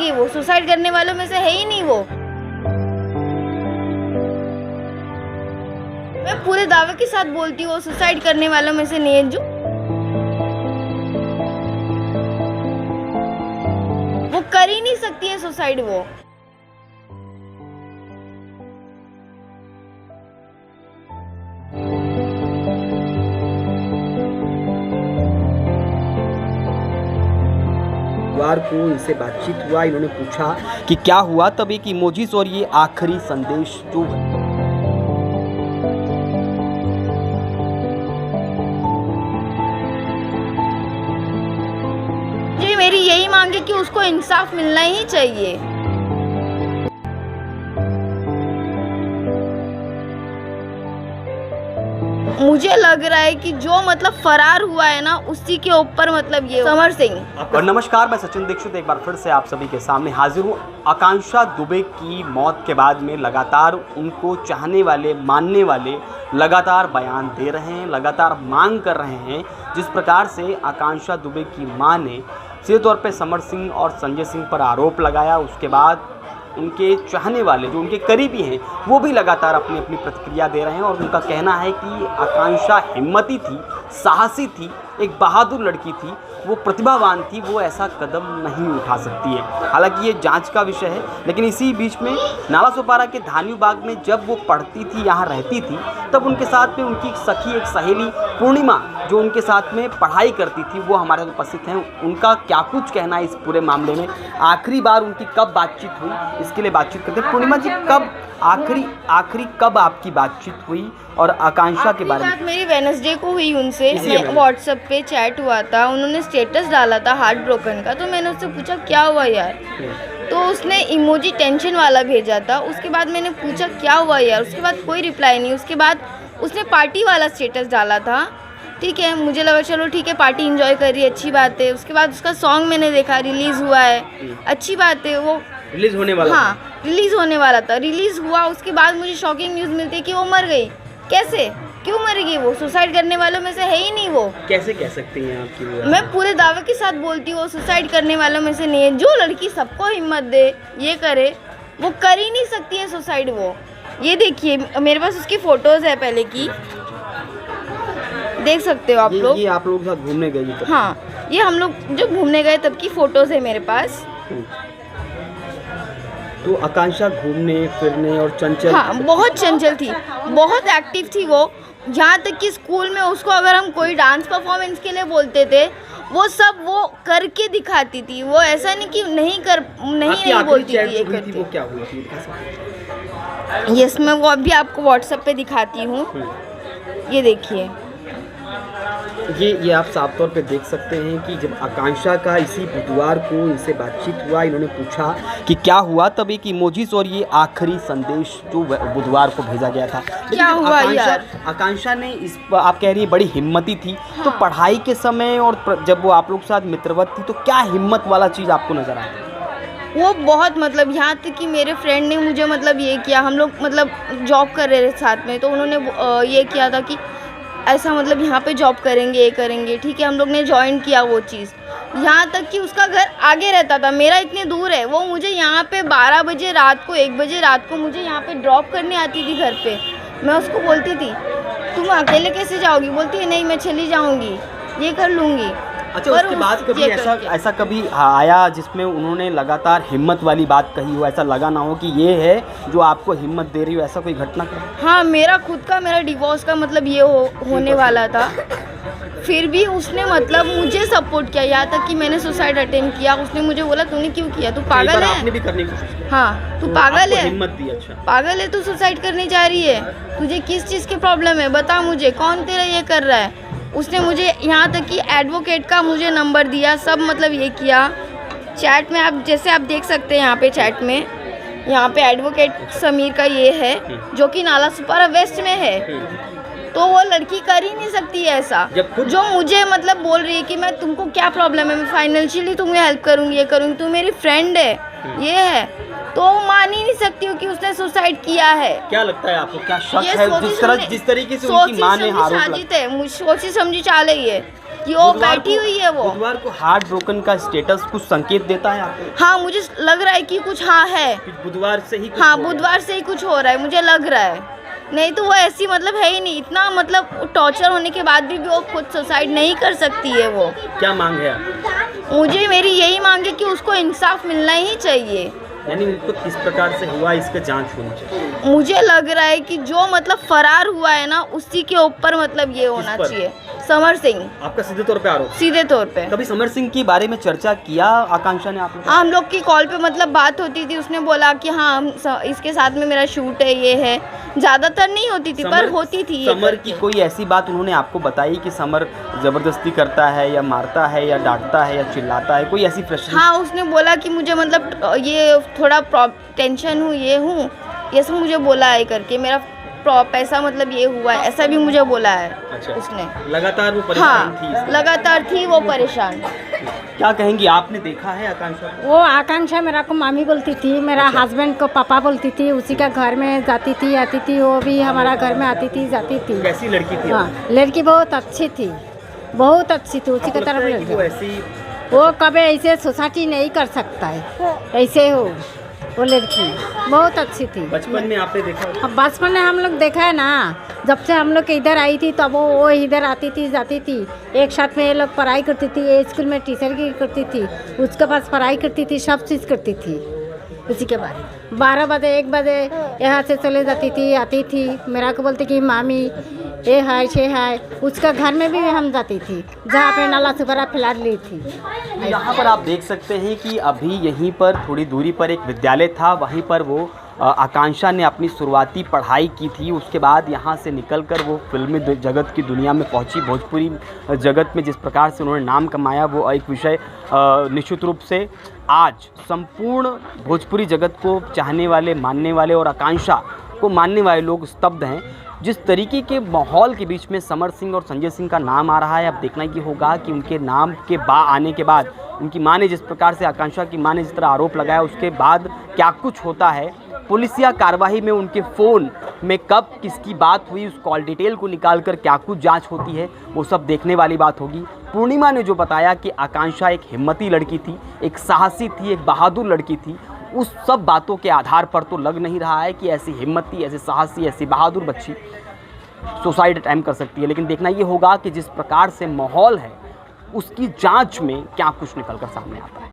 मरेगी वो, सुसाइड करने वालों में से है ही नहीं वो। मैं पूरे दावे के साथ बोलती हूँ वो सुसाइड करने वालों में से नहीं है। जो वो कर ही नहीं सकती है सुसाइड वो। बुधवार को इनसे बातचीत हुआ, इन्होंने पूछा कि क्या हुआ, तब एक इमोजीज और ये आखिरी संदेश जो जी मेरी यही मांग है कि उसको इंसाफ मिलना ही चाहिए। मुझे लग रहा है कि जो मतलब फरार हुआ है ना, उसी के ऊपर मतलब ये समर सिंह। और नमस्कार, मैं सचिन दीक्षित एक बार फिर से आप सभी के सामने हाजिर हूँ। आकांक्षा दुबे की मौत के बाद में लगातार उनको चाहने वाले, मानने वाले लगातार बयान दे रहे हैं, लगातार मांग कर रहे हैं। जिस प्रकार से आकांक्षा दुबे की मां ने सीधे तौर पे समर सिंह और संजय सिंह पर आरोप लगाया, उसके बाद उनके चाहने वाले जो उनके करीबी हैं वो भी लगातार अपनी अपनी प्रतिक्रिया दे रहे हैं। और उनका कहना है कि आकांक्षा हिम्मती थी, साहसी थी, एक बहादुर लड़की थी, वो प्रतिभावान थी, वो ऐसा कदम नहीं उठा सकती है। हालांकि ये जांच का विषय है, लेकिन इसी बीच में नालासोपारा के धान्यू बाग में जब वो पढ़ती थी, यहाँ रहती थी, तब उनके साथ में उनकी सखी एक सहेली पूर्णिमा जो उनके साथ में पढ़ाई करती थी, वो हमारे साथ उपस्थित हैं। उनका क्या कुछ कहना है इस पूरे मामले में, आखिरी बार उनकी कब बातचीत हुई, इसके लिए बातचीत करते हैं। पूर्णिमा जी, कब आखिरी कब आपकी बातचीत हुई और आकांक्षा के बारे में? मेरी वेडनेसडे को हुई उनसे। मैं व्हाट्सएप पे चैट हुआ था, उन्होंने स्टेटस डाला था हार्ट ब्रोकन का, तो मैंने उससे पूछा क्या हुआ यार, तो उसने इमोजी टेंशन वाला भेजा था। उसके बाद मैंने पूछा क्या हुआ यार, उसके बाद कोई रिप्लाई नहीं। उसके बाद उसने पार्टी वाला स्टेटस डाला था, ठीक है, मुझे लगा चलो ठीक है पार्टी एंजॉय कर रही है, अच्छी बात है। उसके बाद उसका सॉन्ग मैंने देखा रिलीज़ हुआ है, अच्छी बात है, वो रिलीज होने वाला, हाँ रिलीज़ होने वाला था, रिलीज़ हुआ। उसके बाद मुझे शॉकिंग न्यूज़ मिलती है कि वो मर गई। कैसे, क्यों मरेगी वो, सुसाइड करने वालों में से है ही नहीं वो। कैसे कह सकती हैं आपकी? मैं पूरे दावे के साथ बोलती हूँ वो सुसाइड करने वालों में से नहीं है। जो लड़की सबको हिम्मत दे, ये करे, वो कर ही नहीं सकती है सुसाइड वो। ये देखिए मेरे पास उसकी फ़ोटोज़ है पहले की, देख सकते हो आप लोग। ये आप लोग साथ घूमने गई तो? हाँ, ये हम लोग जो घूमने गए तब की फ़ोटोज़ है मेरे पास। तो आकांक्षा घूमने फिरने और चंचल, हाँ बहुत चंचल थी, बहुत एक्टिव थी वो। यहाँ तक कि स्कूल में उसको अगर हम कोई डांस परफॉर्मेंस के लिए बोलते थे, वो सब वो करके दिखाती थी। वो ऐसा नहीं कि नहीं बोलती थी, ये करती। वो क्या हुई थी? यस, मैं वो अभी आपको व्हाट्सएप पे दिखाती हूँ, ये देखिए। ये आप साफ तौर पे देख सकते हैं कि जब आकांक्षा का इसी बुधवार को इनसे बातचीत हुआ, इन्होंने पूछा कि क्या हुआ, तब एक इमोजीज और ये आखिरी संदेश जो बुधवार को भेजा गया था। क्या हुआ यार? आकांक्षा ने आप कह रही है बड़ी हिम्मती थी, हाँ। तो पढ़ाई के समय और जब वो आप लोग के साथ मित्रवत थी, तो क्या हिम्मत वाला चीज़ आपको नजर आया? वो बहुत मतलब यहाँ तक कि मेरे फ्रेंड ने मुझे मतलब ये किया, हम लोग मतलब जॉब कर रहे थे साथ में, तो उन्होंने ये किया था कि ऐसा मतलब यहाँ पे जॉब करेंगे, ये करेंगे, ठीक है। हम लोग ने ज्वाइन किया वो चीज़, यहाँ तक कि उसका घर आगे रहता था, मेरा इतनी दूर है। वो मुझे यहाँ पे 12 बजे रात को, 1 बजे रात को मुझे यहाँ पे ड्रॉप करने आती थी घर पे। मैं उसको बोलती थी तुम अकेले कैसे जाओगी, बोलती है नहीं मैं चली जाऊँगी, ये कर लूँगी। अच्छा, उसके बाद कभी ऐसा कभी आया जिसमें उन्होंने लगातार हिम्मत वाली बात कही हो, ऐसा लगा ना हो कि ये है जो आपको हिम्मत दे रही हो, ऐसा कोई घटना? हाँ, मेरा डिवोर्स का मतलब ये होने वाला था, फिर भी उसने मतलब मुझे सपोर्ट किया। यहाँ तक कि मैंने सुसाइड अटेम्प्ट किया, उसने मुझे बोला तूने क्यों किया, तू पागल है? आपने भी करने की कोशिश की? हाँ, तू पागल है, हिम्मत दी। अच्छा, पागल है तू, सुसाइड करने जा रही है, तुझे किस चीज़ की प्रॉब्लम है, बता मुझे, कौन तेरा ये कर रहा है। उसने मुझे यहाँ तक कि एडवोकेट का मुझे नंबर दिया, सब मतलब ये किया। चैट में आप जैसे आप देख सकते हैं, यहाँ पे चैट में यहाँ पे एडवोकेट समीर का ये है, जो कि नालासोपारा वेस्ट में है। तो वो लड़की कर ही नहीं सकती है ऐसा, जो मुझे मतलब बोल रही है कि मैं तुमको क्या प्रॉब्लम है, मैं फाइनेंशियली तुम्हें हेल्प करूँगी, ये करूँगी, तू मेरी फ्रेंड है, ये है, तो मान ही नहीं सकती हूँ कि उसने सुसाइड किया है। क्या लगता है आपको, क्या शक है जिस तरीके से उनकी मां ने आरोप लगाया? सोची समझी चाल है कि वो बैठी हुई है वो। बुधवार को हार्ट ब्रोकन का स्टेटस कुछ संकेत देता है आपको? हाँ, मुझे लग रहा है कि कुछ है। कि बुधवार से ही कुछ हाँ, हो रहा है। बुधवार से ही कुछ हो रहा है, मुझे लग रहा है। नहीं तो वो ऐसी मतलब है ही नहीं, इतना मतलब टॉर्चर होने के बाद भी वो खुद सुसाइड नहीं कर सकती है वो। क्या मांग है आपकी? मुझे मेरी यही मांग है कि उसको इंसाफ मिलना ही चाहिए। यानी उनको किस प्रकार से हुआ इसका जांच होनी चाहिए। मुझे लग रहा है कि जो मतलब फरार हुआ है ना, उसी के ऊपर मतलब ये होना पर? चाहिए। समर सिंह, आपका सीधे तौर पे आरोप? सीधे तौर पे। कभी समर सिंह के बारे में चर्चा किया आकांक्षा ने आपने? हाँ, हम लोग की कॉल पे मतलब बात होती थी, उसने बोला कि हाँ इसके साथ में मेरा शूट है, ये है। ज़्यादातर नहीं होती थी पर होती थी ये समर की करके। कोई ऐसी बात उन्होंने आपको बताई कि समर जबरदस्ती करता है या मारता है या डांटता है या चिल्लाता है, कोई ऐसी प्रश्न? हाँ, उसने बोला कि मुझे मतलब ये थोड़ा टेंशन हूँ, ये सब मुझे बोला है करके, मेरा पैसा मतलब ये हुआ है, ऐसा भी मुझे बोला है। अच्छा। उसने लगातार वो परेशान थी हाँ, इसलिए? लगातार थी वो परेशान। क्या कहेंगी, आपने देखा है आकांक्षा को? वो आकांक्षा मेरा को मामी बोलती थी, मेरा अच्छा। हस्बैंड को पापा बोलती थी, उसी का घर में जाती थी आती थी, वो भी हमारा घर में आती थी जाती थी। कैसी लड़की थी? हाँ, लड़की बहुत अच्छी थी, बहुत अच्छी थी, उसी आपको की लगता है कि तरफ वो ऐसी वो कभी ऐसे सोसाइटी नहीं कर सकता है, ऐसे हो वो लड़की बहुत अच्छी थी। बचपन में आपने देखा होगा? अब बचपन में हम लोग देखा है ना, जब से हम लोग इधर आई थी तब वो इधर आती थी जाती थी, एक साथ में ये लोग पढ़ाई करती थी, ये स्कूल में टीचर की करती थी, उसके पास पढ़ाई करती थी, सब चीज़ करती थी। उसी के बाद 12 बजे 1 बजे यहाँ से चले जाती थी आती थी, मेरा को बोलती कि मामी ये है छे है, उसका घर में भी हम जाती थी जहाँ पे नाला सुबरा फैला ली थी। यहाँ पर आप देख सकते हैं कि अभी यहीं पर थोड़ी दूरी पर एक विद्यालय था, वहीं पर वो आकांक्षा ने अपनी शुरुआती पढ़ाई की थी। उसके बाद यहाँ से निकलकर वो फिल्मी जगत की दुनिया में पहुँची। भोजपुरी जगत में जिस प्रकार से उन्होंने नाम कमाया वो एक विषय निश्चित रूप से आज संपूर्ण भोजपुरी जगत को चाहने वाले, मानने वाले और आकांक्षा को मानने वाले लोग स्तब्ध हैं। जिस तरीके के माहौल के बीच में समर सिंह और संजय सिंह का नाम आ रहा है, अब देखना ये होगा कि उनके नाम के आने के बाद उनकी माँ ने जिस प्रकार से, आकांक्षा की माँ ने जिस तरह आरोप लगाया, उसके बाद क्या कुछ होता है। पुलिसिया कार्रवाई में उनके फ़ोन में कब किसकी बात हुई, उस कॉल डिटेल को निकाल कर क्या कुछ जांच होती है, वो सब देखने वाली बात होगी। पूर्णिमा ने जो बताया कि आकांक्षा एक हिम्मती लड़की थी, एक साहसी थी, एक बहादुर लड़की थी, उस सब बातों के आधार पर तो लग नहीं रहा है कि ऐसी हिम्मती, ऐसी साहसी, ऐसी बहादुर बच्ची सुसाइड अटेम्प्ट कर सकती है। लेकिन देखना ये होगा कि जिस प्रकार से माहौल है उसकी जांच में क्या कुछ निकल कर सामने आता है।